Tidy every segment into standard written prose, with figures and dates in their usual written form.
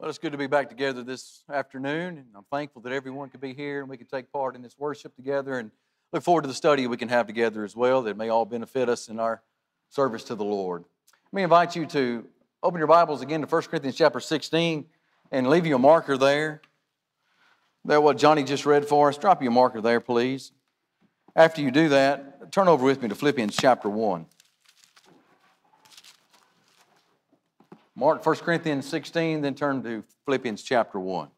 Well, it's good to be back together this afternoon, and I'm thankful that everyone could be here and we can take part in this worship together, and look forward to the study we can have together as well that may all benefit us in our service to the Lord. Let me invite you to open your Bibles again to 1 Corinthians chapter 16 and leave you a marker there. That's what Johnny just read for us. Drop you a marker there, please. After you do that, turn over with me to Philippians chapter 1. Mark 1 Corinthians 16, then turn to Philippians chapter 1.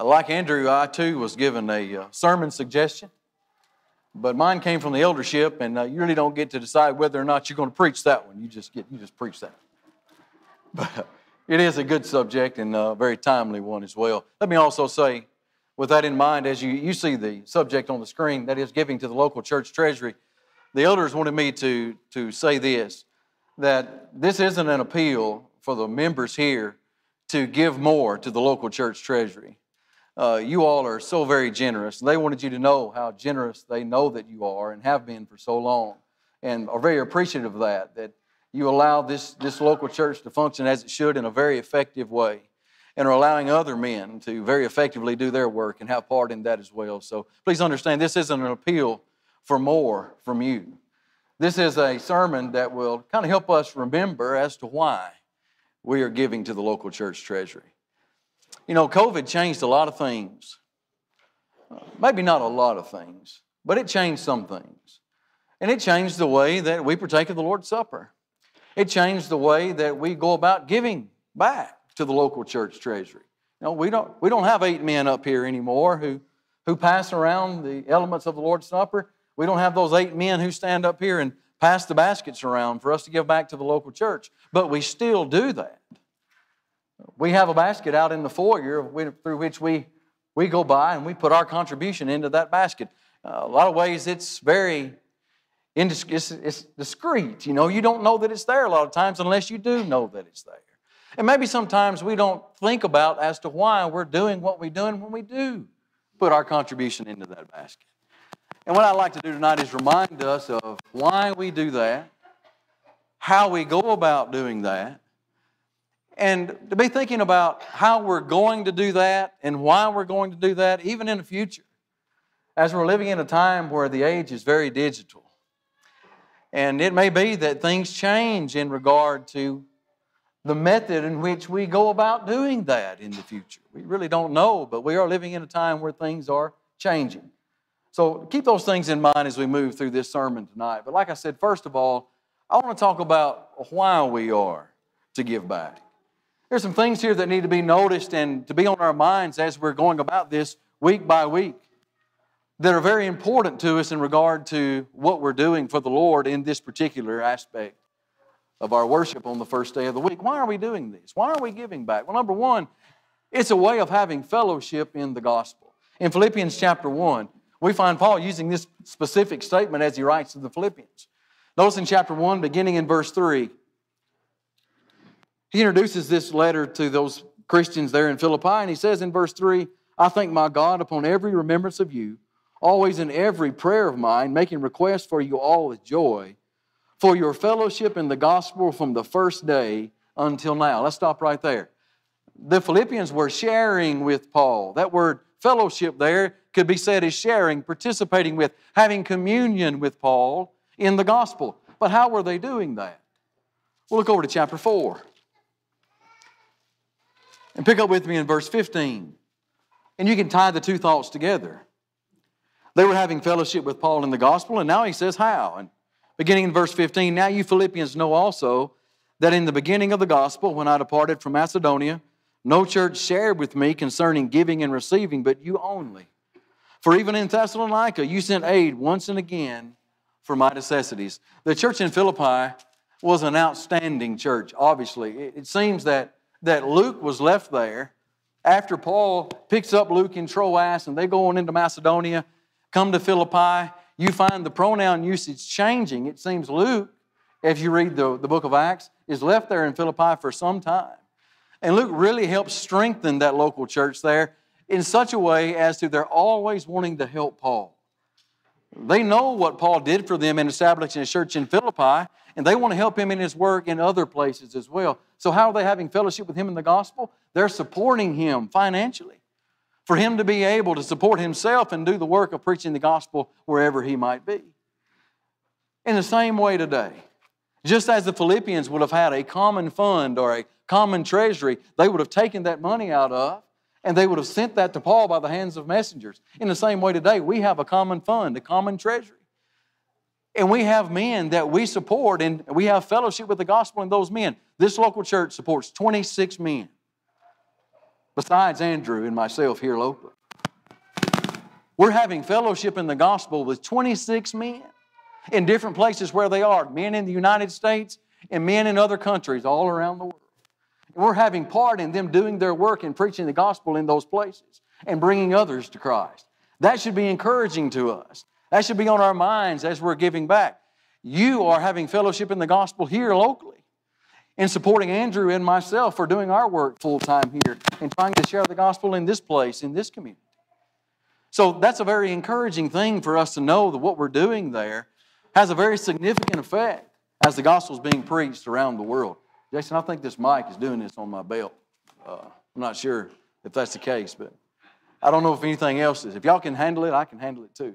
Like Andrew, I too was given a sermon suggestion, but mine came from the eldership, and you really don't get to decide whether or not you're going to preach that one. You just preach that. But it is a good subject and a very timely one as well. Let me also say, with that in mind, as you see the subject on the screen, that is giving to the local church treasury, the elders wanted me to say this, that this isn't an appeal for the members here to give more to the local church treasury. You all are so very generous. They wanted you to know how generous they know that you are and have been for so long, and are very appreciative of that you allow this local church to function as it should in a very effective way, and are allowing other men to very effectively do their work and have part in that as well. So please understand, this isn't an appeal for more from you. This is a sermon that will kind of help us remember as to why we are giving to the local church treasury. You know, COVID changed a lot of things. Maybe not a lot of things, but it changed some things. And it changed the way that we partake of the Lord's Supper. It changed the way that we go about giving back to the local church treasury. You know, we don't have 8 men up here anymore who pass around the elements of the Lord's Supper. We don't have those 8 men who stand up here and pass the baskets around for us to give back to the local church. But we still do that. We have a basket out in the foyer through which we go by and we put our contribution into that basket. A lot of ways it's very it's discreet. You know, you don't know that it's there a lot of times unless you do know that it's there. And maybe sometimes we don't think about as to why we're doing what we're doing when we do put our contribution into that basket. And what I'd like to do tonight is remind us of why we do that, how we go about doing that, and to be thinking about how we're going to do that and why we're going to do that even in the future, as we're living in a time where the age is very digital. And it may be that things change in regard to the method in which we go about doing that in the future. We really don't know, but we are living in a time where things are changing. So keep those things in mind as we move through this sermon tonight. But like I said, first of all, I want to talk about why we are to give back. There's some things here that need to be noticed and to be on our minds as we're going about this week by week that are very important to us in regard to what we're doing for the Lord in this particular aspect of our worship on the first day of the week. Why are we doing this? Why are we giving back? Well, number one, it's a way of having fellowship in the gospel. In Philippians chapter 1, we find Paul using this specific statement as he writes to the Philippians. Notice in chapter 1, beginning in verse 3, he introduces this letter to those Christians there in Philippi, and he says in verse 3, I thank my God upon every remembrance of you, always in every prayer of mine, making request for you all with joy, for your fellowship in the gospel from the first day until now. Let's stop right there. The Philippians were sharing with Paul. That word fellowship there could be said as sharing, participating with, having communion with Paul in the gospel. But how were they doing that? We'll look over to chapter 4. And pick up with me in verse 15. And you can tie the two thoughts together. They were having fellowship with Paul in the gospel, and now he says how. And beginning in verse 15, now you Philippians know also that in the beginning of the gospel, when I departed from Macedonia, no church shared with me concerning giving and receiving, but you only. For even in Thessalonica, you sent aid once and again for my necessities. The church in Philippi was an outstanding church, obviously. It seems that Luke was left there after Paul picks up Luke in Troas and they go on into Macedonia, come to Philippi. You find the pronoun usage changing. It seems Luke, if you read the book of Acts, is left there in Philippi for some time. And Luke really helps strengthen that local church there in such a way as to they're always wanting to help Paul. They know what Paul did for them in establishing a church in Philippi, and they want to help him in his work in other places as well. So how are they having fellowship with him in the gospel? They're supporting him financially for him to be able to support himself and do the work of preaching the gospel wherever he might be. In the same way today, just as the Philippians would have had a common fund or a common treasury, they would have taken that money out of, and they would have sent that to Paul by the hands of messengers. In the same way today, we have a common fund, a common treasury. And we have men that we support, and we have fellowship with the gospel in those men. This local church supports 26 men, besides Andrew and myself here locally. We're having fellowship in the gospel with 26 men in different places where they are, men in the United States and men in other countries all around the world. And we're having part in them doing their work and preaching the gospel in those places and bringing others to Christ. That should be encouraging to us. That should be on our minds as we're giving back. You are having fellowship in the gospel here locally and supporting Andrew and myself for doing our work full-time here and trying to share the gospel in this place, in this community. So that's a very encouraging thing for us to know that what we're doing there has a very significant effect as the gospel is being preached around the world. Jason, I think this mic is doing this on my belt. I'm not sure if that's the case, but I don't know if anything else is. If y'all can handle it, I can handle it too.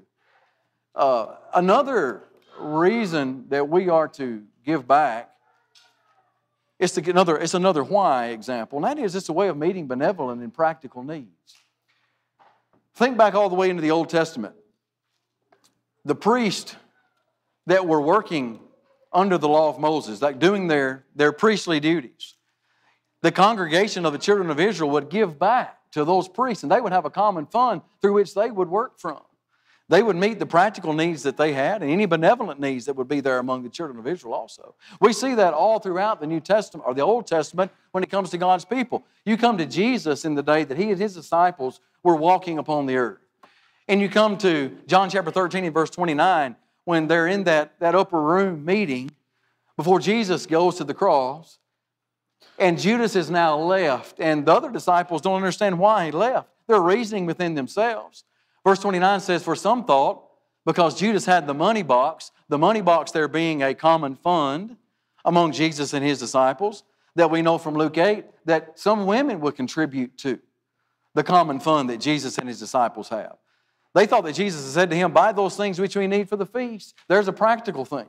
Another reason that we are to give back is another why example, and that is it's a way of meeting benevolent and practical needs. Think back all the way into the Old Testament. The priests that were working under the law of Moses, like doing their priestly duties, the congregation of the children of Israel would give back to those priests, and they would have a common fund through which they would work from. They would meet the practical needs that they had and any benevolent needs that would be there among the children of Israel also. We see that all throughout the New Testament or the Old Testament when it comes to God's people. You come to Jesus in the day that He and His disciples were walking upon the earth. And you come to John chapter 13 and verse 29 when they're in that upper room meeting before Jesus goes to the cross. And Judas is now left, and the other disciples don't understand why he left. They're reasoning within themselves. Verse 29 says, for some thought, because Judas had the money box there being a common fund among Jesus and His disciples, that we know from Luke 8, that some women would contribute to the common fund that Jesus and His disciples have. They thought that Jesus had said to him, buy those things which we need for the feast. There's a practical thing.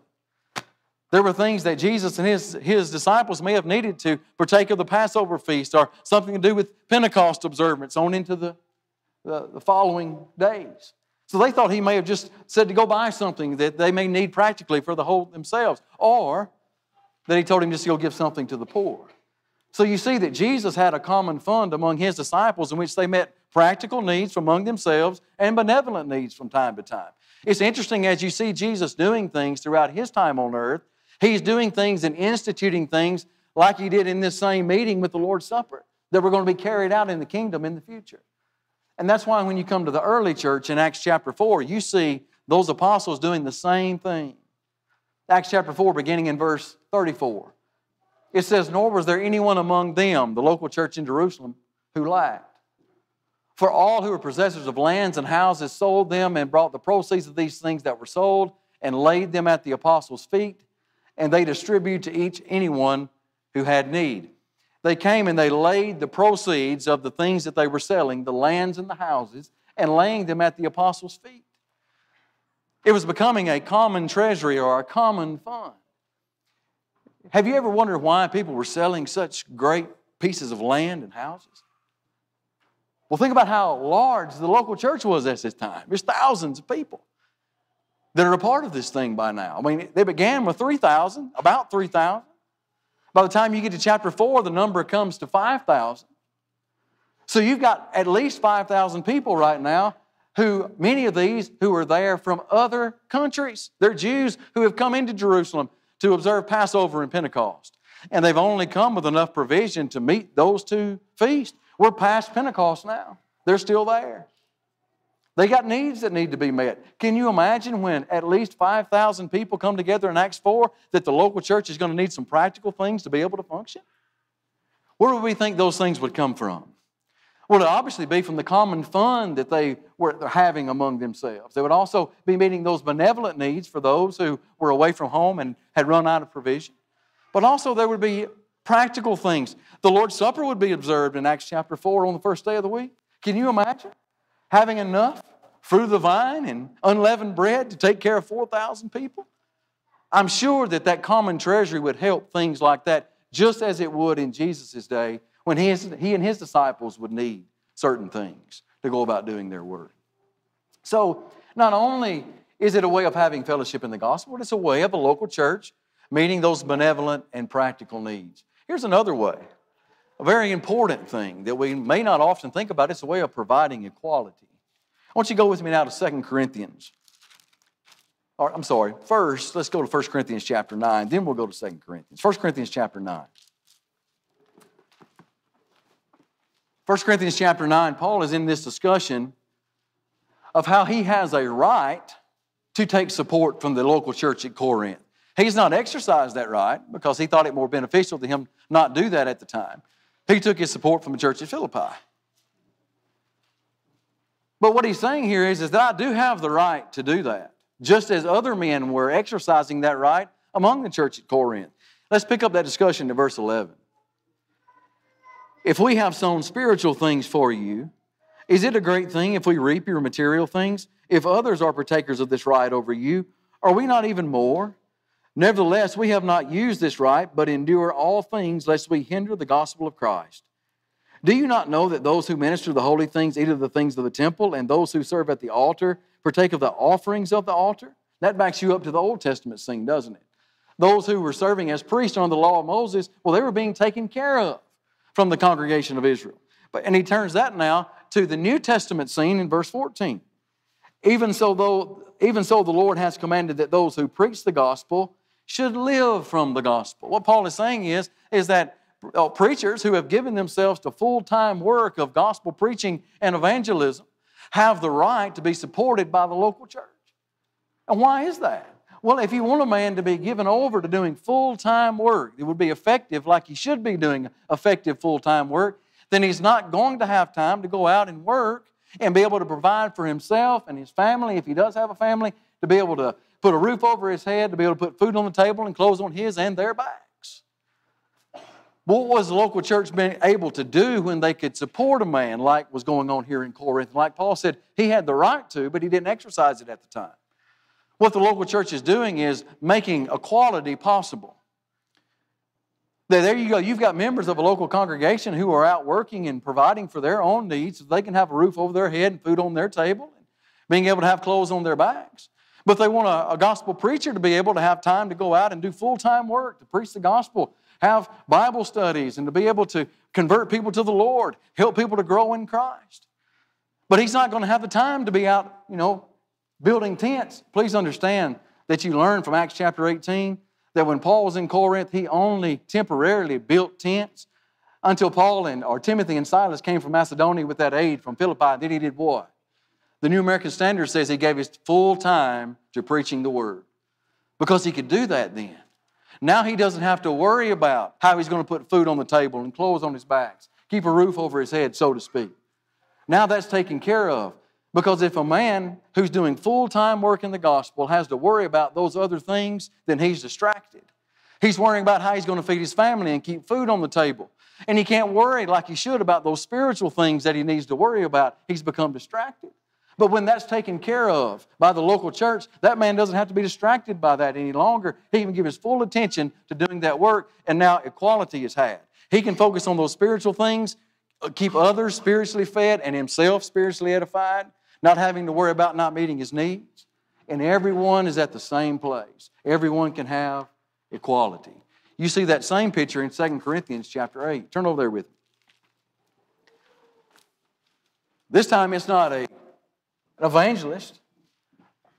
There were things that Jesus and his disciples may have needed to partake of the Passover feast or something to do with Pentecost observance on into the following days. So they thought He may have just said to go buy something that they may need practically for the whole themselves, or that He told him just to go give something to the poor. So you see that Jesus had a common fund among His disciples in which they met practical needs from among themselves and benevolent needs from time to time. It's interesting as you see Jesus doing things throughout His time on earth, He's doing things and instituting things like He did in this same meeting with the Lord's Supper that were going to be carried out in the kingdom in the future. And that's why when you come to the early church in Acts chapter 4, you see those apostles doing the same thing. Acts chapter 4, beginning in verse 34. It says, nor was there anyone among them, the local church in Jerusalem, who lacked. For all who were possessors of lands and houses sold them and brought the proceeds of these things that were sold and laid them at the apostles' feet, and they distributed to anyone who had need. They came and they laid the proceeds of the things that they were selling, the lands and the houses, and laying them at the apostles' feet. It was becoming a common treasury or a common fund. Have you ever wondered why people were selling such great pieces of land and houses? Well, think about how large the local church was at this time. There's thousands of people that are a part of this thing by now. I mean, they began with 3,000, about 3,000. By the time you get to chapter 4, the number comes to 5,000. So you've got at least 5,000 people right now who, many of these who are there from other countries. They're Jews who have come into Jerusalem to observe Passover and Pentecost. And they've only come with enough provision to meet those two feasts. We're past Pentecost now. They're still there. They got needs that need to be met. Can you imagine when at least 5,000 people come together in Acts 4 that the local church is going to need some practical things to be able to function? Where would we think those things would come from? Well, it would obviously be from the common fund that they're having among themselves. They would also be meeting those benevolent needs for those who were away from home and had run out of provision. But also there would be practical things. The Lord's Supper would be observed in Acts chapter 4 on the first day of the week. Can you imagine having enough fruit of the vine and unleavened bread to take care of 4,000 people? I'm sure that common treasury would help things like that, just as it would in Jesus' day when he and his disciples would need certain things to go about doing their work. So not only is it a way of having fellowship in the gospel, but it's a way of a local church meeting those benevolent and practical needs. Here's another way, a very important thing that we may not often think about. It's a way of providing equality. I want you to go with me now to 2 Corinthians. First, let's go to 1 Corinthians chapter 9, then we'll go to 2 Corinthians. 1 Corinthians chapter 9. 1 Corinthians chapter 9, Paul is in this discussion of how he has a right to take support from the local church at Corinth. He's not exercised that right because he thought it more beneficial to him not do that at the time. He took his support from the church at Philippi. But what he's saying here is that I do have the right to do that, just as other men were exercising that right among the church at Corinth. Let's pick up that discussion to verse 11. If we have sown spiritual things for you, is it a great thing if we reap your material things? If others are partakers of this right over you, are we not even more? Nevertheless, we have not used this right, but endure all things lest we hinder the gospel of Christ. Do you not know that those who minister the holy things eat of the things of the temple, and those who serve at the altar partake of the offerings of the altar? That backs you up to the Old Testament scene, doesn't it? Those who were serving as priests under the law of Moses, well, they were being taken care of from the congregation of Israel. And he turns that now to the New Testament scene in verse 14. Even so the Lord has commanded that those who preach the gospel should live from the gospel. What Paul is saying is that preachers who have given themselves to full-time work of gospel preaching and evangelism have the right to be supported by the local church. And why is that? Well, if you want a man to be given over to doing full-time work, it would be effective like he should be doing effective full-time work, then he's not going to have time to go out and work and be able to provide for himself and his family, if he does have a family, to be able to put a roof over his head, to be able to put food on the table and clothes on his and their backs. What was the local church being able to do when they could support a man like was going on here in Corinth? Like Paul said, he had the right to, but he didn't exercise it at the time. What the local church is doing is making equality possible. There you go. You've got members of a local congregation who are out working and providing for their own needs so they can have a roof over their head and food on their table and being able to have clothes on their backs. But they want a gospel preacher to be able to have time to go out and do full-time work, to preach the gospel, have Bible studies, and to be able to convert people to the Lord, help people to grow in Christ. But he's not going to have the time to be out, building tents. Please understand that you learn from Acts chapter 18 that when Paul was in Corinth, he only temporarily built tents until Timothy and Silas came from Macedonia with that aid from Philippi. Then he did what? The New American Standard says he gave his full time to preaching the Word because he could do that then. Now he doesn't have to worry about how he's going to put food on the table and clothes on his backs, keep a roof over his head, so to speak. Now that's taken care of. Because if a man who's doing full-time work in the gospel has to worry about those other things, then he's distracted. He's worrying about how he's going to feed his family and keep food on the table. And he can't worry like he should about those spiritual things that he needs to worry about. He's become distracted. But when that's taken care of by the local church, that man doesn't have to be distracted by that any longer. He can give his full attention to doing that work, and now equality is had. He can focus on those spiritual things, keep others spiritually fed and himself spiritually edified, not having to worry about not meeting his needs. And everyone is at the same place. Everyone can have equality. You see that same picture in 2 Corinthians chapter 8. Turn over there with me. This time it's not an evangelist,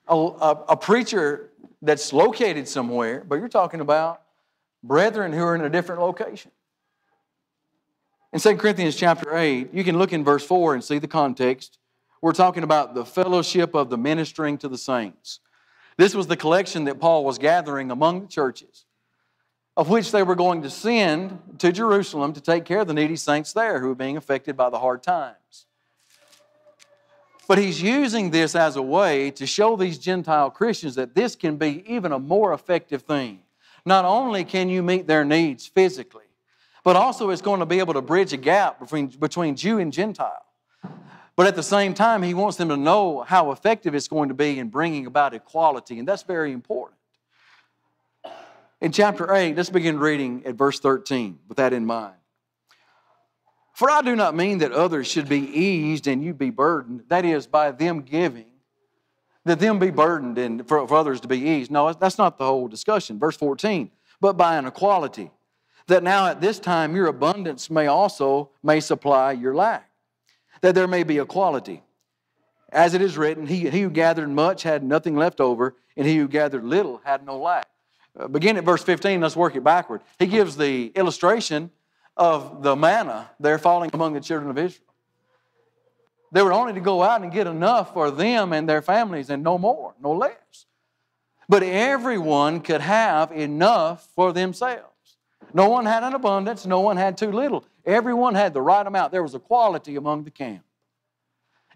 a preacher that's located somewhere, but you're talking about brethren who are in a different location. In 2 Corinthians chapter 8, you can look in verse 4 and see the context. We're talking about the fellowship of the ministering to the saints. This was the collection that Paul was gathering among the churches. of which they were going to send to Jerusalem to take care of the needy saints there who were being affected by the hard times. But he's using this as a way to show these Gentile Christians that this can be even a more effective thing. Not only can you meet their needs physically, but also it's going to be able to bridge a gap between Jew and Gentile. But at the same time, he wants them to know how effective it's going to be in bringing about equality, and that's very important. In chapter 8, let's begin reading at verse 13 with that in mind. For I do not mean that others should be eased and you be burdened, that is, by them giving, that them be burdened and for others to be eased. No, that's not the whole discussion. Verse 14, but by an equality, that now at this time your abundance may supply your lack, that there may be equality. As it is written, he who gathered much had nothing left over, and he who gathered little had no lack. Begin at verse 15, let's work it backward. He gives the illustration of the manna there falling among the children of Israel. They were only to go out and get enough for them and their families and no more, no less. But everyone could have enough for themselves. No one had an abundance, no one had too little. Everyone had the right amount. There was equality among the camp.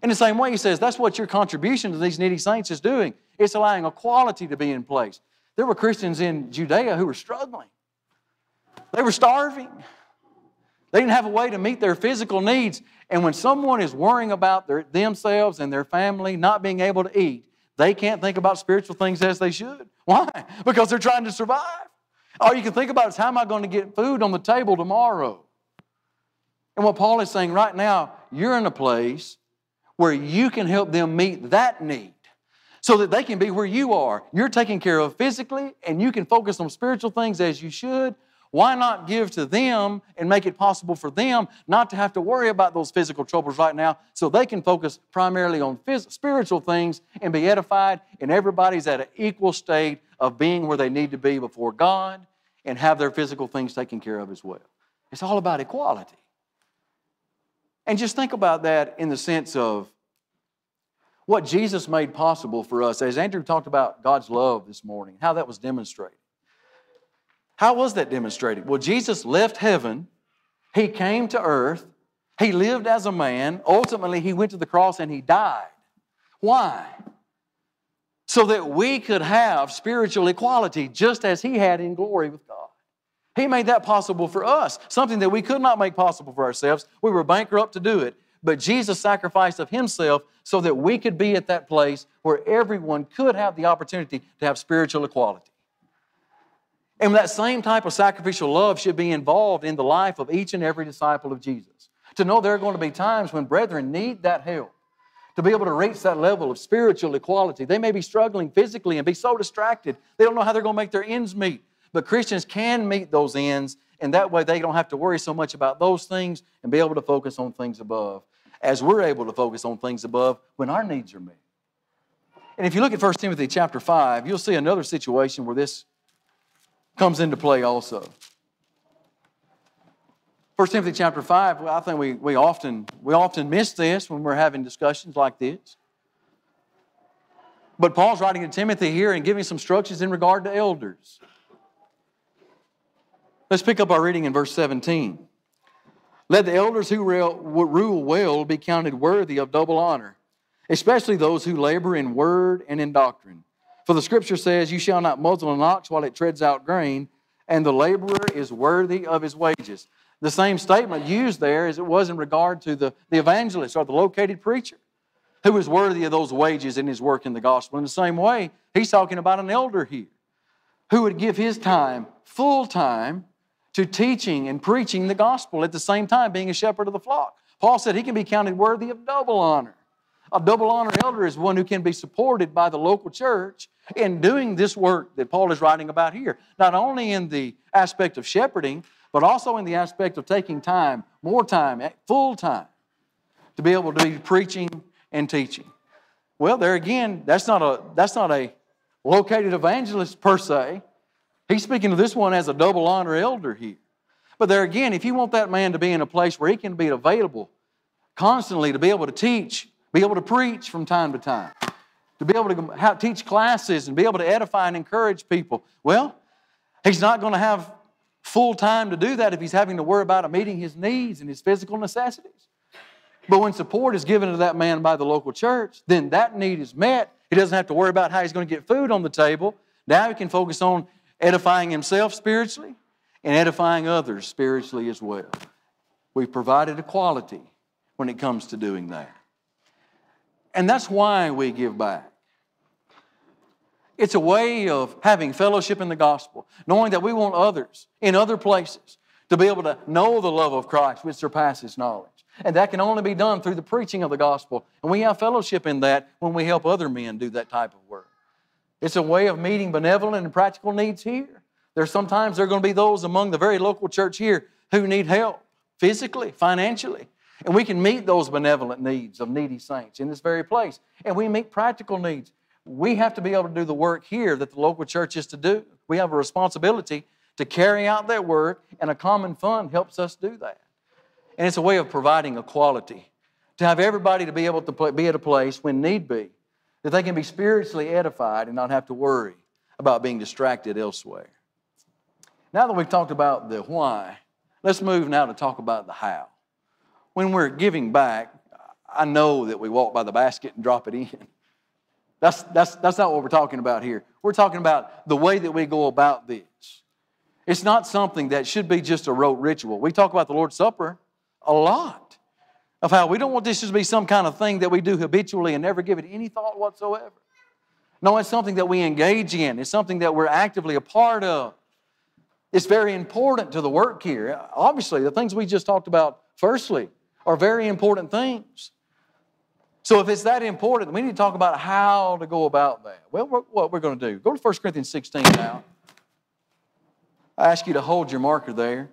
In the same way, he says, that's what your contribution to these needy saints is doing. It's allowing equality to be in place. There were Christians in Judea who were struggling. They were starving. They didn't have a way to meet their physical needs. And when someone is worrying about themselves and their family not being able to eat, they can't think about spiritual things as they should. Why? Because they're trying to survive. All you can think about is, how am I going to get food on the table tomorrow? And what Paul is saying right now, you're in a place where you can help them meet that need so that they can be where you are. You're taken care of physically, and you can focus on spiritual things as you should. Why not give to them and make it possible for them not to have to worry about those physical troubles right now, so they can focus primarily on spiritual things and be edified, and everybody's at an equal state of being where they need to be before God and have their physical things taken care of as well. It's all about equality. And just think about that in the sense of what Jesus made possible for us. As Andrew talked about God's love this morning, how that was demonstrated. How was that demonstrated? Well, Jesus left heaven. He came to earth. He lived as a man. Ultimately, He went to the cross and He died. Why? So that we could have spiritual equality just as He had in glory with God. He made that possible for us, something that we could not make possible for ourselves. We were bankrupt to do it. But Jesus sacrificed of Himself so that we could be at that place where everyone could have the opportunity to have spiritual equality. And that same type of sacrificial love should be involved in the life of each and every disciple of Jesus. To know there are going to be times when brethren need that help, to be able to reach that level of spiritual equality. They may be struggling physically and be so distracted, they don't know how they're going to make their ends meet. But Christians can meet those ends, and that way they don't have to worry so much about those things and be able to focus on things above, as we're able to focus on things above when our needs are met. And if you look at 1 Timothy chapter 5, you'll see another situation where this comes into play also. 1 Timothy chapter 5, I think we often miss this when we're having discussions like this. But Paul's writing to Timothy here and giving some instructions in regard to elders. Let's pick up our reading in verse 17. Let the elders who rule well be counted worthy of double honor, especially those who labor in word and in doctrine. For the Scripture says, you shall not muzzle an ox while it treads out grain, and the laborer is worthy of his wages. The same statement used there as it was in regard to the evangelist or the located preacher, who is worthy of those wages in his work in the gospel. In the same way, he's talking about an elder here, who would give his time, full time, to teaching and preaching the gospel, at the same time being a shepherd of the flock. Paul said he can be counted worthy of double honor. A double honor elder is one who can be supported by the local church in doing this work that Paul is writing about here. Not only in the aspect of shepherding, but also in the aspect of taking time, more time, full time, to be able to be preaching and teaching. Well, there again, that's not a located evangelist per se. He's speaking to this one as a double honor elder here. But there again, if you want that man to be in a place where he can be available constantly to be able to teach, be able to preach from time to time, to be able to teach classes and be able to edify and encourage people, well, he's not going to have full time to do that if he's having to worry about meeting his needs and his physical necessities. But when support is given to that man by the local church, then that need is met. He doesn't have to worry about how he's going to get food on the table. Now he can focus on edifying himself spiritually and edifying others spiritually as well. We've provided equality when it comes to doing that. And that's why we give back. It's a way of having fellowship in the gospel, knowing that we want others in other places to be able to know the love of Christ which surpasses knowledge. And that can only be done through the preaching of the gospel. And we have fellowship in that when we help other men do that type of work. It's a way of meeting benevolent and practical needs here. Sometimes there are going to be those among the very local church here who need help physically, financially. And we can meet those benevolent needs of needy saints in this very place. And we meet practical needs. We have to be able to do the work here that the local church is to do. We have a responsibility to carry out that work, and a common fund helps us do that. And it's a way of providing equality, to have everybody to be able to be at a place when need be, that they can be spiritually edified and not have to worry about being distracted elsewhere. Now that we've talked about the why, let's move now to talk about the how. When we're giving back, I know that we walk by the basket and drop it in. That's not what we're talking about here. We're talking about the way that we go about this. It's not something that should be just a rote ritual. We talk about the Lord's Supper a lot, of how we don't want this to be some kind of thing that we do habitually and never give it any thought whatsoever. No, it's something that we engage in. It's something that we're actively a part of. It's very important to the work here. Obviously, the things we just talked about firstly are very important things. So if it's that important, we need to talk about how to go about that. Well, what we're going to do. Go to 1 Corinthians 16 now. I ask you to hold your marker there.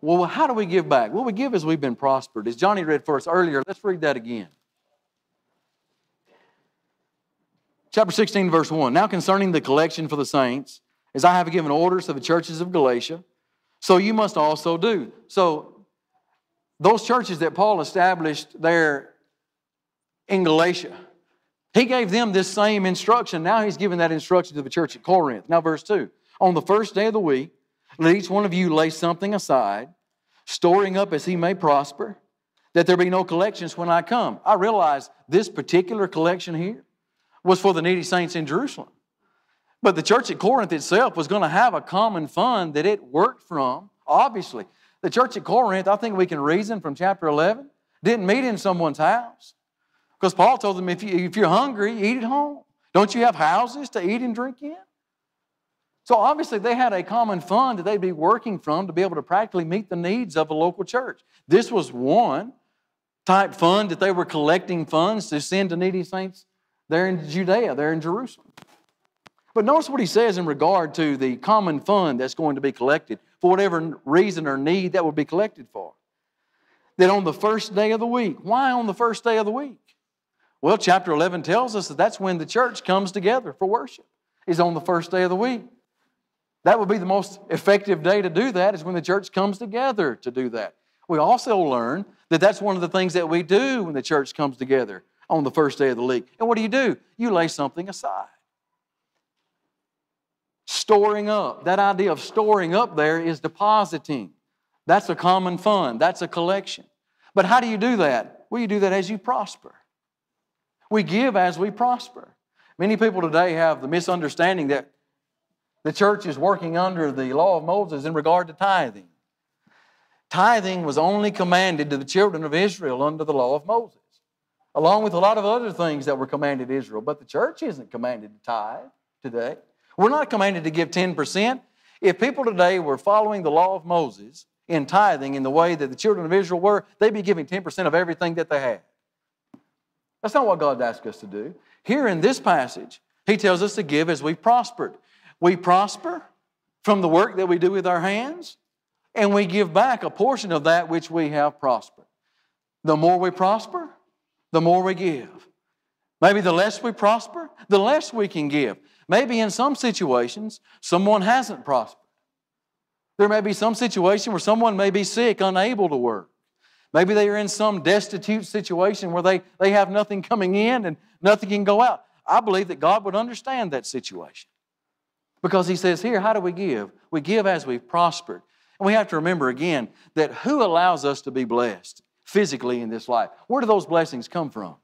Well, how do we give back? Well, we give as we've been prospered. As Johnny read for us earlier, let's read that again. Chapter 16, verse 1. Now concerning the collection for the saints, as I have given orders to the churches of Galatia, so you must also do. So those churches that Paul established there in Galatia, he gave them this same instruction. Now he's giving that instruction to the church at Corinth. Now verse 2. On the first day of the week, let each one of you lay something aside, storing up as he may prosper, that there be no collections when I come. I realize this particular collection here was for the needy saints in Jerusalem. But the church at Corinth itself was going to have a common fund that it worked from, obviously. The church at Corinth, I think we can reason from chapter 11, didn't meet in someone's house. Because Paul told them, if you're hungry, eat at home. Don't you have houses to eat and drink in? So obviously they had a common fund that they'd be working from to be able to practically meet the needs of a local church. This was one type fund that they were collecting funds to send to needy saints there in Judea, there in Jerusalem. But notice what he says in regard to the common fund that's going to be collected for whatever reason or need that would be collected for. That on the first day of the week. Why on the first day of the week? Well, chapter 11 tells us that that's when the church comes together for worship, is on the first day of the week. That would be the most effective day to do that, is when the church comes together to do that. We also learn that that's one of the things that we do when the church comes together on the first day of the week. And what do? You lay something aside. Storing up. That idea of storing up there is depositing. That's a common fund. That's a collection. But how do you do that? Well, you do that as you prosper. We give as we prosper. Many people today have the misunderstanding that the church is working under the law of Moses in regard to tithing. Tithing was only commanded to the children of Israel under the law of Moses, along with a lot of other things that were commanded Israel. But the church isn't commanded to tithe today. We're not commanded to give 10%. If people today were following the law of Moses in tithing in the way that the children of Israel were, they'd be giving 10% of everything that they had. That's not what God asked us to do. Here in this passage, He tells us to give as we've prospered. We prosper from the work that we do with our hands, and we give back a portion of that which we have prospered. The more we prosper, the more we give. Maybe the less we prosper, the less we can give. Maybe in some situations, someone hasn't prospered. There may be some situation where someone may be sick, unable to work. Maybe they are in some destitute situation where they have nothing coming in and nothing can go out. I believe that God would understand that situation. Because He says here, how do we give? We give as we've prospered. And we have to remember again that who allows us to be blessed physically in this life? Where do those blessings come from?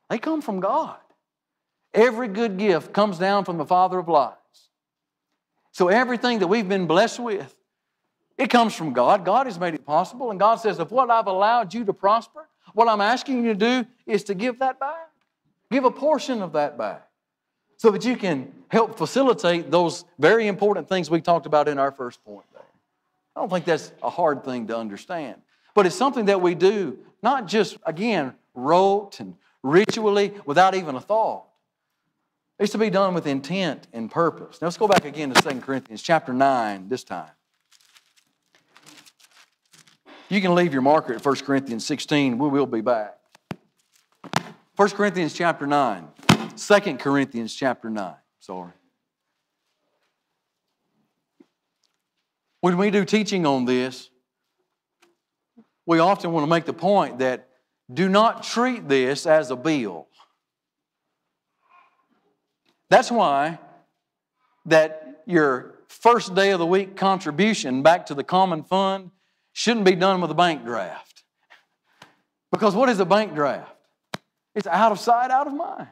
They come from God. Every good gift comes down from the Father of lights. So everything that we've been blessed with, it comes from God. God has made it possible. And God says, if what I've allowed you to prosper, what I'm asking you to do is to give that back. Give a portion of that back so that you can help facilitate those very important things we talked about in our first point there. I don't think that's a hard thing to understand. But it's something that we do, not just, again, rote and ritually without even a thought. It's to be done with intent and purpose. Now let's go back again to 2 Corinthians chapter 9 this time. You can leave your marker at 1 Corinthians 16. We will be back. 1 Corinthians chapter 9. 2 Corinthians chapter 9. Sorry. When we do teaching on this, we often want to make the point that do not treat this as a bill. That's why that your first day of the week contribution back to the common fund shouldn't be done with a bank draft. Because what is a bank draft? It's out of sight, out of mind.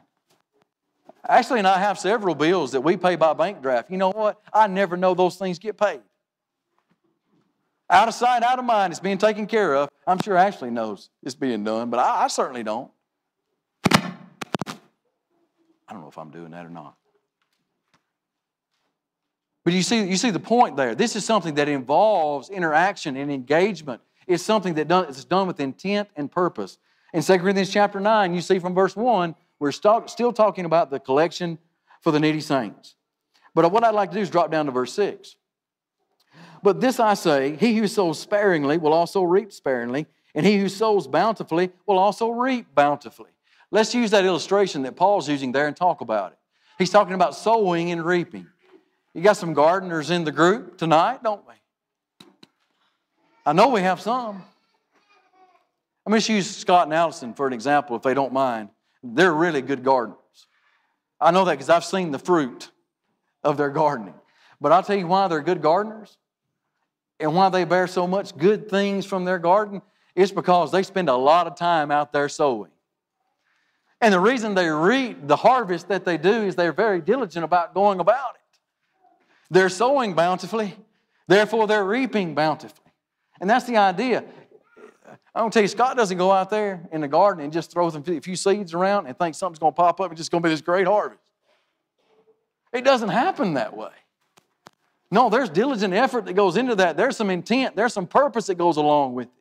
Ashley and I have several bills that we pay by bank draft. You know what? I never know those things get paid. Out of sight, out of mind. It's being taken care of. I'm sure Ashley knows it's being done, but I certainly don't. I don't know if I'm doing that or not. But you see the point there. This is something that involves interaction and engagement. It's something that is done with intent and purpose. In 2 Corinthians chapter 9, you see from verse 1, we're still talking about the collection for the needy saints. But what I'd like to do is drop down to verse 6. But this I say, he who sows sparingly will also reap sparingly, and he who sows bountifully will also reap bountifully. Let's use that illustration that Paul's using there and talk about it. He's talking about sowing and reaping. You got some gardeners in the group tonight, don't we? I know we have some. I'm going to use Scott and Allison for an example, if they don't mind. They're really good gardeners. I know that because I've seen the fruit of their gardening. But I'll tell you why they're good gardeners and why they bear so much good things from their garden. It's because they spend a lot of time out there sowing. And the reason they reap the harvest that they do is they're very diligent about going about it. They're sowing bountifully, therefore they're reaping bountifully. And that's the idea. I'm going to tell you, Scott doesn't go out there in the garden and just throw a few seeds around and think something's going to pop up and just going to be this great harvest. It doesn't happen that way. No, there's diligent effort that goes into that. There's some intent. There's some purpose that goes along with it.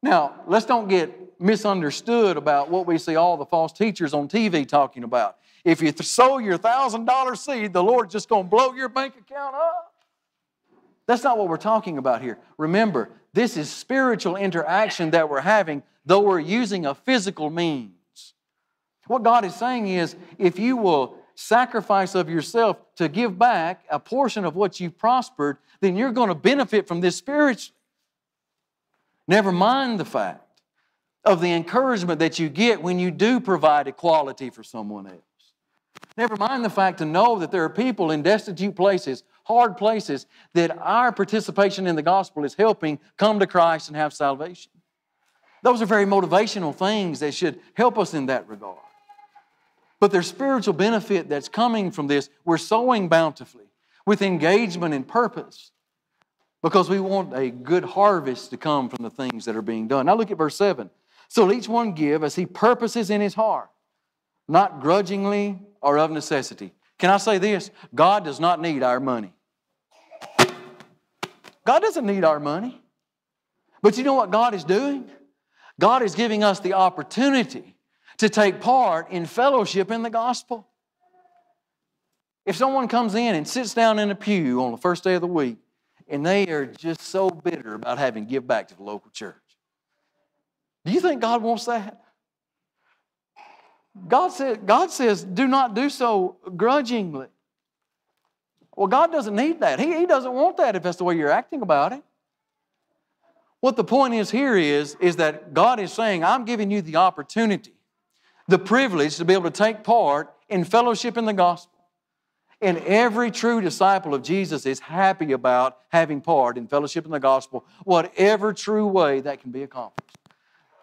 Now, let's don't get misunderstood about what we see all the false teachers on TV talking about. If you sow your $1,000 seed, the Lord's just going to blow your bank account up. That's not what we're talking about here. Remember, this is spiritual interaction that we're having, though we're using a physical means. What God is saying is, if you will sacrifice of yourself to give back a portion of what you've prospered, then you're going to benefit from this spiritually. Never mind the fact of the encouragement that you get when you do provide equality for someone else. Never mind the fact to know that there are people in destitute places, hard places, that our participation in the gospel is helping come to Christ and have salvation. Those are very motivational things that should help us in that regard. But there's spiritual benefit that's coming from this. We're sowing bountifully with engagement and purpose because we want a good harvest to come from the things that are being done. Now look at verse 7. So let each one give as he purposes in his heart, not grudgingly or of necessity. Can I say this? God does not need our money. God doesn't need our money. But you know what God is doing? God is giving us the opportunity to take part in fellowship in the gospel. If someone comes in and sits down in a pew on the first day of the week and they are just so bitter about having to give back to the local church, do you think God wants that? God says, do not do so grudgingly. Well, God doesn't need that. He doesn't want that if that's the way you're acting about it. What the point is here is that God is saying, I'm giving you the opportunity the privilege to be able to take part in fellowship in the gospel. And every true disciple of Jesus is happy about having part in fellowship in the gospel, whatever true way that can be accomplished.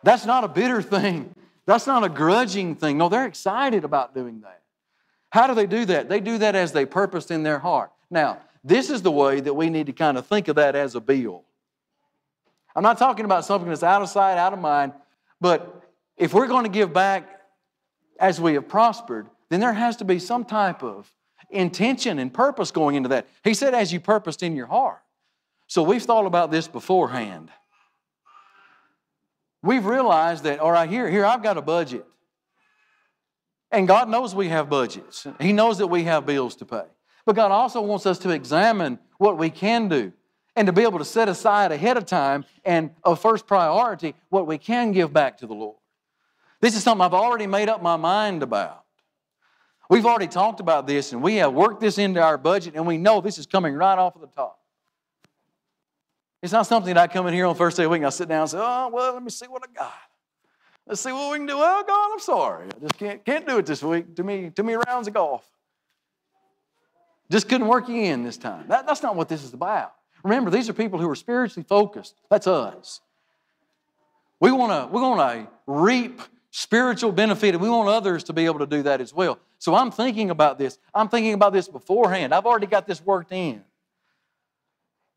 That's not a bitter thing. That's not a grudging thing. No, they're excited about doing that. How do they do that? They do that as they purposed in their heart. Now, this is the way that we need to kind of think of that as a bill. I'm not talking about something that's out of sight, out of mind, but if we're going to give back as we have prospered, then there has to be some type of intention and purpose going into that. He said, as you purposed in your heart. So we've thought about this beforehand. We've realized that, all right, here I've got a budget. And God knows we have budgets. He knows that we have bills to pay. But God also wants us to examine what we can do and to be able to set aside ahead of time and of first priority what we can give back to the Lord. This is something I've already made up my mind about. We've already talked about this, and we have worked this into our budget, and we know this is coming right off of the top. It's not something that I come in here on the first day of the week and I sit down and say, oh, well, let me see what I got. Let's see what we can do. Oh, God, I'm sorry. I just can't do it this week. Too many rounds of golf. Just couldn't work you in this time. That's not what this is about. Remember, these are people who are spiritually focused. That's us. We want to reap spiritual benefit, and we want others to be able to do that as well. So I'm thinking about this. I'm thinking about this beforehand. I've already got this worked in.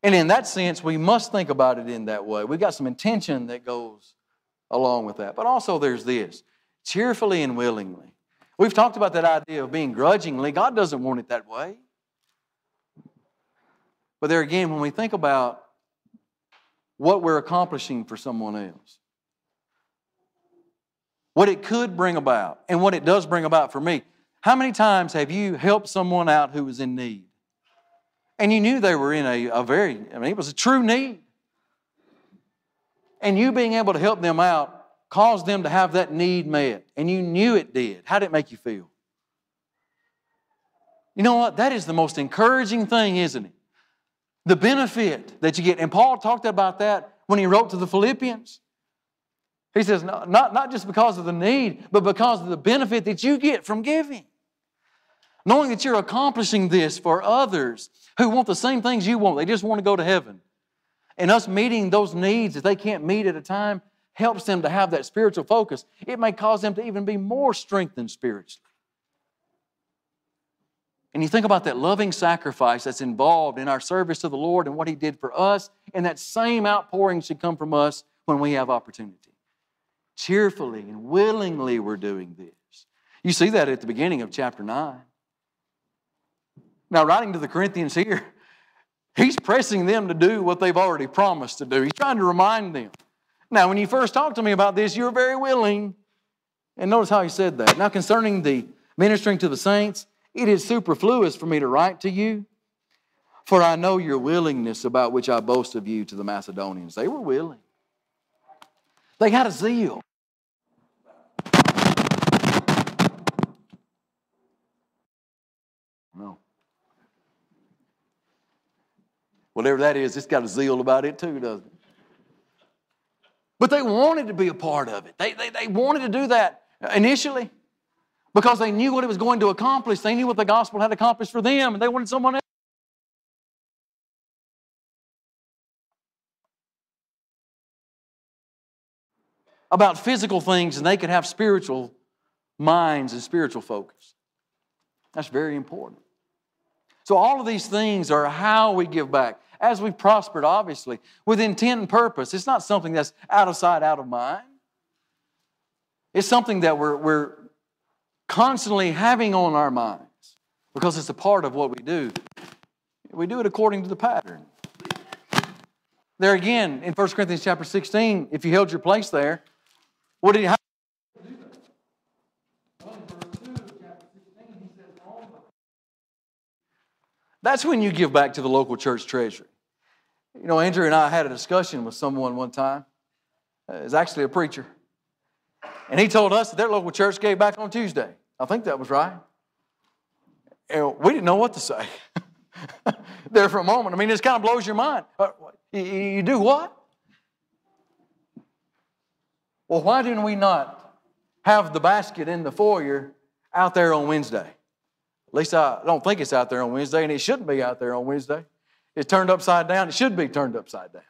And in that sense, we must think about it in that way. We've got some intention that goes along with that. But also there's this, cheerfully and willingly. We've talked about that idea of being grudgingly. God doesn't want it that way. But there again, when we think about what we're accomplishing for someone else, what it could bring about, and what it does bring about for me, how many times have you helped someone out who was in need? And you knew they were in it was a true need. And you being able to help them out caused them to have that need met. And you knew it did. How did it make you feel? You know what? That is the most encouraging thing, isn't it? The benefit that you get. And Paul talked about that when he wrote to the Philippians. He says, not just because of the need, but because of the benefit that you get from giving. Knowing that you're accomplishing this for others who want the same things you want. They just want to go to heaven. And us meeting those needs that they can't meet at a time helps them to have that spiritual focus. It may cause them to even be more strengthened spiritually. And you think about that loving sacrifice that's involved in our service to the Lord and what He did for us, and that same outpouring should come from us when we have opportunity. Cheerfully and willingly we're doing this. You see that at the beginning of chapter 9. Now, writing to the Corinthians here, he's pressing them to do what they've already promised to do. He's trying to remind them. Now, when you first talked to me about this, you were very willing. And notice how he said that. Now, concerning the ministering to the saints, it is superfluous for me to write to you, for I know your willingness about which I boast of you to the Macedonians. They were willing. They had a zeal. No. Whatever that is, it's got a zeal about it too, doesn't it? But they wanted to be a part of it. They wanted to do that initially because they knew what it was going to accomplish. They knew what the gospel had accomplished for them, and they wanted someone else. About physical things, and they could have spiritual minds and spiritual focus. That's very important. So all of these things are how we give back. As we've prospered, obviously, with intent and purpose. It's not something that's out of sight, out of mind. It's something that we're constantly having on our minds because it's a part of what we do. We do it according to the pattern. There again, in 1 Corinthians chapter 16, if you held your place there, what did he have? That's when you give back to the local church treasury. You know, Andrew and I had a discussion with someone one time. It was actually a preacher. And he told us that their local church gave back on Tuesday. I think that was right. And we didn't know what to say there for a moment. I mean, this kind of blows your mind. You do what? Well, why didn't we not have the basket in the foyer out there on Wednesday. At least I don't think it's out there on Wednesday, and it shouldn't be out there on Wednesday. It's turned upside down. It should be turned upside down.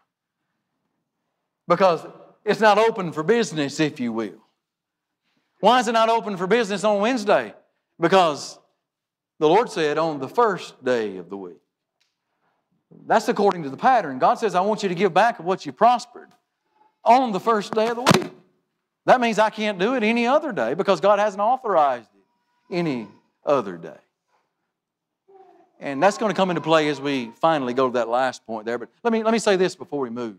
Because it's not open for business, if you will. Why is it not open for business on Wednesday? Because the Lord said on the first day of the week. That's according to the pattern. God says, I want you to give back of what you prospered on the first day of the week. That means I can't do it any other day because God hasn't authorized it any other day. And that's going to come into play as we finally go to that last point there. But let me say this before we move.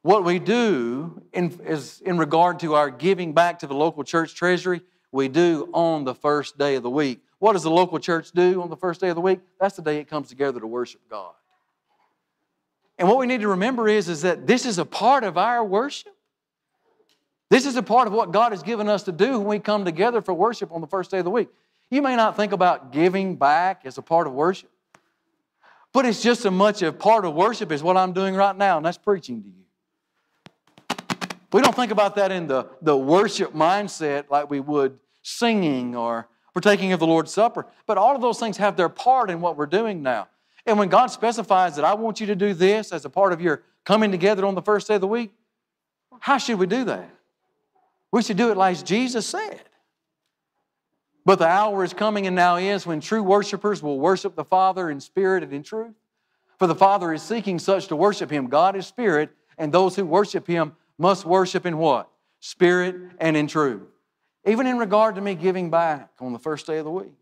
What we do is in regard to our giving back to the local church treasury, we do on the first day of the week. What does the local church do on the first day of the week? That's the day it comes together to worship God. And what we need to remember is that this is a part of our worship. This is a part of what God has given us to do when we come together for worship on the first day of the week. You may not think about giving back as a part of worship, but it's just as much a part of worship as what I'm doing right now, and that's preaching to you. We don't think about that in the worship mindset like we would singing or partaking of the Lord's Supper. But all of those things have their part in what we're doing now. And when God specifies that I want you to do this as a part of your coming together on the first day of the week, how should we do that? We should do it like Jesus said. But the hour is coming and now is when true worshipers will worship the Father in spirit and in truth. For the Father is seeking such to worship Him. God is spirit, and those who worship Him must worship in what? Spirit and in truth. Even in regard to me giving back on the first day of the week.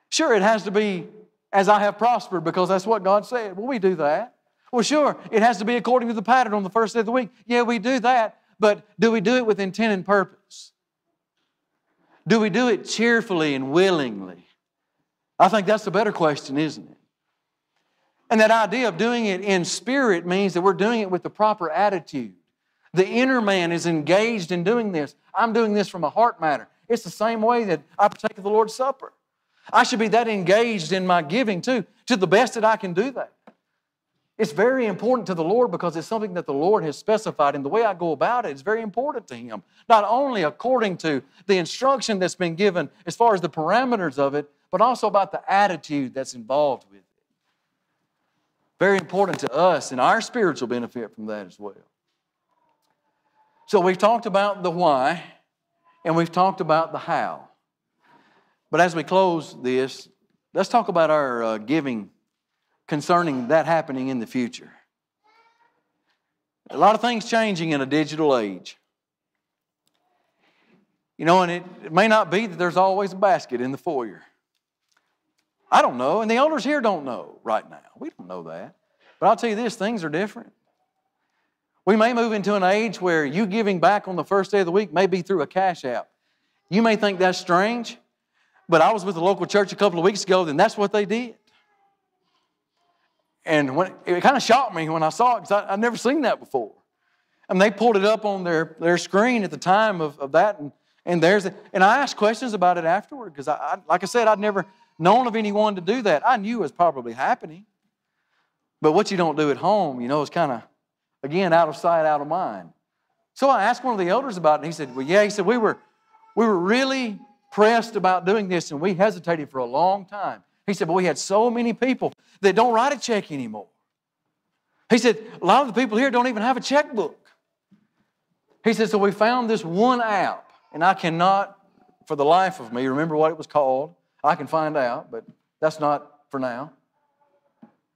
Sure, it has to be as I have prospered because that's what God said. Well, we do that. Well, sure, it has to be according to the pattern on the first day of the week. Yeah, we do that. But do we do it with intent and purpose? Do we do it cheerfully and willingly? I think that's the better question, isn't it? And that idea of doing it in spirit means that we're doing it with the proper attitude. The inner man is engaged in doing this. I'm doing this from a heart matter. It's the same way that I partake of the Lord's Supper. I should be that engaged in my giving too, to the best that I can do that. It's very important to the Lord because it's something that the Lord has specified, and the way I go about it is very important to Him. Not only according to the instruction that's been given as far as the parameters of it, but also about the attitude that's involved with it. Very important to us and our spiritual benefit from that as well. So we've talked about the why, and we've talked about the how. But as we close this, let's talk about our giving concerning that happening in the future. A lot of things changing in a digital age. You know, and it may not be that there's always a basket in the foyer. I don't know, and the elders here don't know right now. We don't know that. But I'll tell you this, things are different. We may move into an age where you giving back on the first day of the week may be through a cash app. You may think that's strange, but I was with the local church a couple of weeks ago, and that's what they did. And it kind of shocked me when I saw it because I'd never seen that before. And they pulled it up on their screen at the time of that, and I asked questions about it afterward because, like I said, I'd never known of anyone to do that. I knew it was probably happening. But what you don't do at home, is kind of, again, out of sight, out of mind. So I asked one of the elders about it, and he said, well, yeah, he said, we were really pressed about doing this, and we hesitated for a long time. He said, but we had so many people that don't write a check anymore. He said, a lot of the people here don't even have a checkbook. He said, so we found this one app, and I cannot, for the life of me, remember what it was called. I can find out, but that's not for now.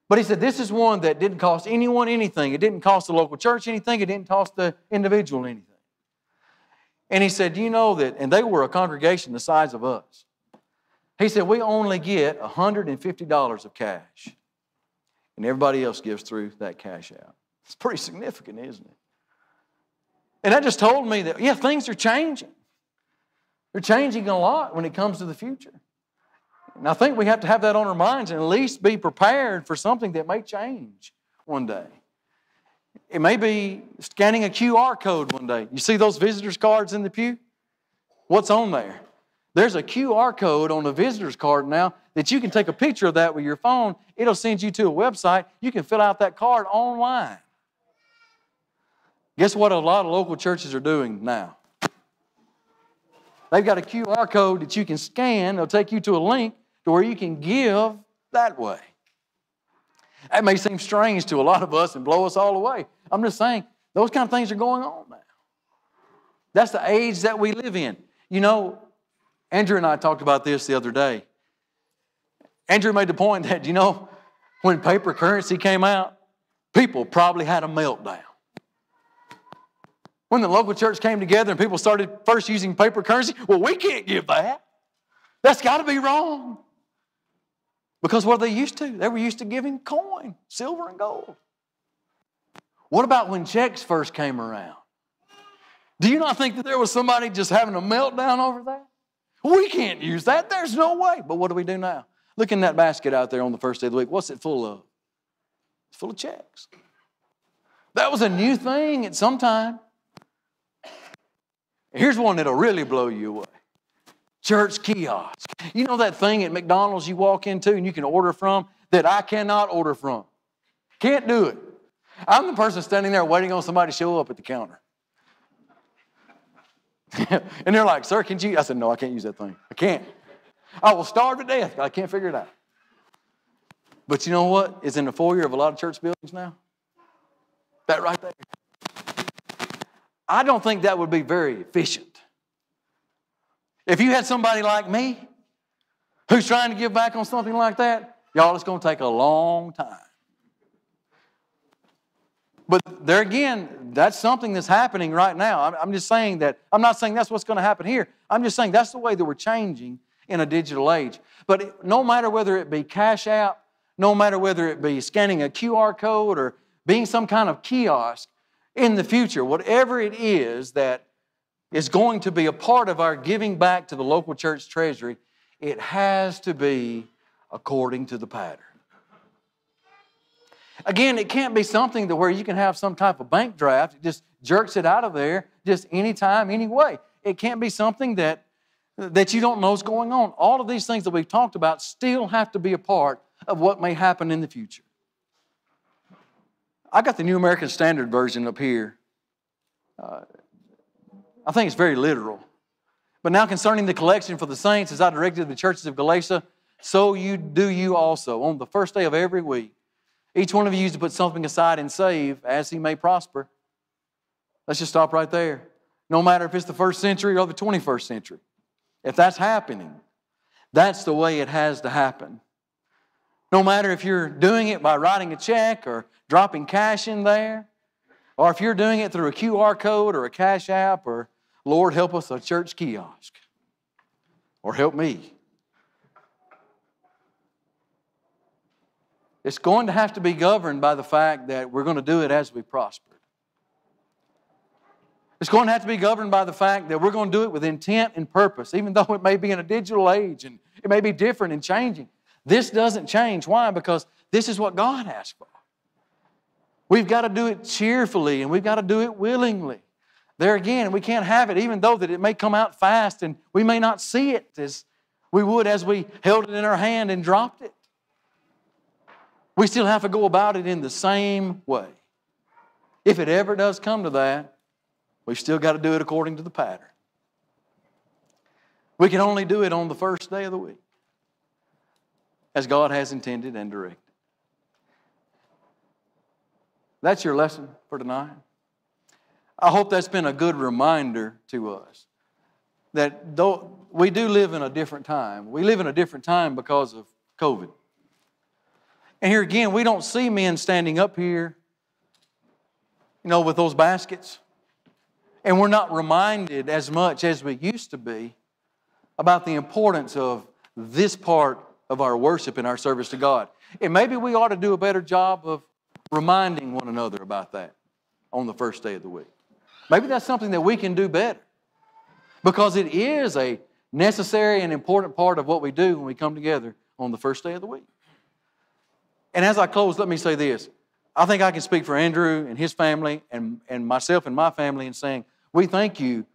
But he said, this is one that didn't cost anyone anything. It didn't cost the local church anything. It didn't cost the individual anything. And he said, you know that, and they were a congregation the size of us. He said, we only get $150 of cash. And everybody else gives through that cash out. It's pretty significant, isn't it? And that just told me that, yeah, things are changing. They're changing a lot when it comes to the future. And I think we have to have that on our minds and at least be prepared for something that may change one day. It may be scanning a QR code one day. You see those visitors cards in the pew? What's on there? There's a QR code on the visitor's card now that you can take a picture of that with your phone. It'll send you to a website. You can fill out that card online. Guess what a lot of local churches are doing now? They've got a QR code that you can scan. They'll take you to a link to where you can give that way. That may seem strange to a lot of us and blow us all away. I'm just saying, those kind of things are going on now. That's the age that we live in. You know, Andrew and I talked about this the other day. Andrew made the point that, you know, when paper currency came out, people probably had a meltdown. When the local church came together and people started first using paper currency, well, we can't give that. That's got to be wrong. Because what are they used to? They were used to giving coin, silver and gold. What about when checks first came around? Do you not think that there was somebody just having a meltdown over that? We can't use that. There's no way. But what do we do now? Look in that basket out there on the first day of the week. What's it full of? It's full of checks. That was a new thing at some time. Here's one that'll really blow you away. Church kiosk. You know that thing at McDonald's you walk into and you can order from that I cannot order from? Can't do it. I'm the person standing there waiting on somebody to show up at the counter. And they're like, sir, can you? I said, no, I can't use that thing. I can't. I will starve to death. I can't figure it out. But you know what? It's in the foyer of a lot of church buildings now. That right there. I don't think that would be very efficient. If you had somebody like me who's trying to give back on something like that, y'all, it's going to take a long time. But there again, that's something that's happening right now. I'm just saying that, I'm not saying that's what's going to happen here. I'm just saying that's the way that we're changing in a digital age. But no matter whether it be Cash App, no matter whether it be scanning a QR code or being some kind of kiosk, in the future, whatever it is that is going to be a part of our giving back to the local church treasury, it has to be according to the pattern. Again, it can't be something to where you can have some type of bank draft. It just jerks it out of there just anytime, anyway. It can't be something that you don't know is going on. All of these things that we've talked about still have to be a part of what may happen in the future. I got the New American Standard Version up here. I think it's very literal. But now concerning the collection for the saints, as I directed the churches of Galatia, so do you also. On the first day of every week, each one of you is to put something aside and save as he may prosper. Let's just stop right there. No matter if it's the first century or the 21st century. If that's happening, that's the way it has to happen. No matter if you're doing it by writing a check or dropping cash in there, or if you're doing it through a QR code or a Cash App, or Lord help us, a church kiosk, or help me. It's going to have to be governed by the fact that we're going to do it as we prosper. It's going to have to be governed by the fact that we're going to do it with intent and purpose, even though it may be in a digital age and it may be different and changing. This doesn't change. Why? Because this is what God asked for. We've got to do it cheerfully and we've got to do it willingly. There again, we can't have it, even though that it may come out fast and we may not see it as we would as we held it in our hand and dropped it. We still have to go about it in the same way. If it ever does come to that, we've still got to do it according to the pattern. We can only do it on the first day of the week, as God has intended and directed. That's your lesson for tonight. I hope that's been a good reminder to us that though we do live in a different time. We live in a different time because of COVID. And here again, we don't see men standing up here, with those baskets. And we're not reminded as much as we used to be about the importance of this part of our worship and our service to God. And maybe we ought to do a better job of reminding one another about that on the first day of the week. Maybe that's something that we can do better, because it is a necessary and important part of what we do when we come together on the first day of the week. And as I close, let me say this. I think I can speak for Andrew and his family and myself and my family in saying, we thank you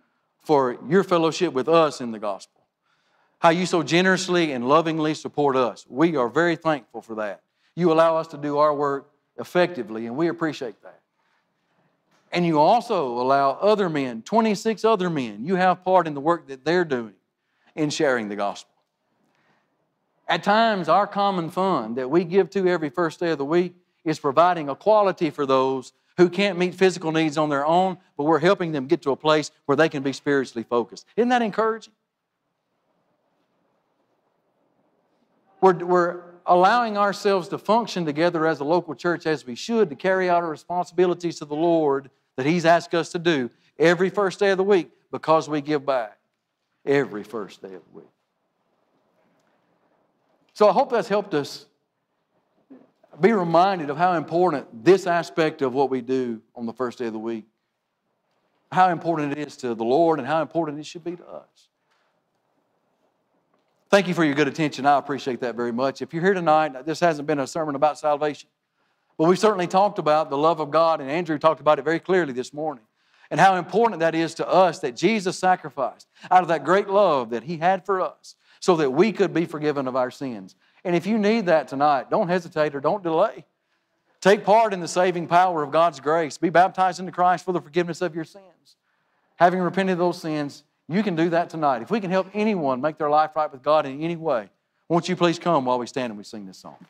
for your fellowship with us in the gospel. How you so generously and lovingly support us. We are very thankful for that. You allow us to do our work effectively, and we appreciate that. And you also allow other men, 26 other men, you have part in the work that they're doing in sharing the gospel. At times, our common fund that we give to every first day of the week is providing equality for those who can't meet physical needs on their own, but we're helping them get to a place where they can be spiritually focused. Isn't that encouraging? We're allowing ourselves to function together as a local church as we should to carry out our responsibilities to the Lord that He's asked us to do every first day of the week because we give back every first day of the week. So I hope that's helped us be reminded of how important this aspect of what we do on the first day of the week, how important it is to the Lord and how important it should be to us. Thank you for your good attention. I appreciate that very much. If you're here tonight, this hasn't been a sermon about salvation, but we certainly talked about the love of God, and Andrew talked about it very clearly this morning, and how important that is to us that Jesus sacrificed out of that great love that He had for us so that we could be forgiven of our sins. And if you need that tonight, don't hesitate or don't delay. Take part in the saving power of God's grace. Be baptized into Christ for the forgiveness of your sins. Having repented of those sins, you can do that tonight. If we can help anyone make their life right with God in any way, won't you please come while we stand and we sing this song?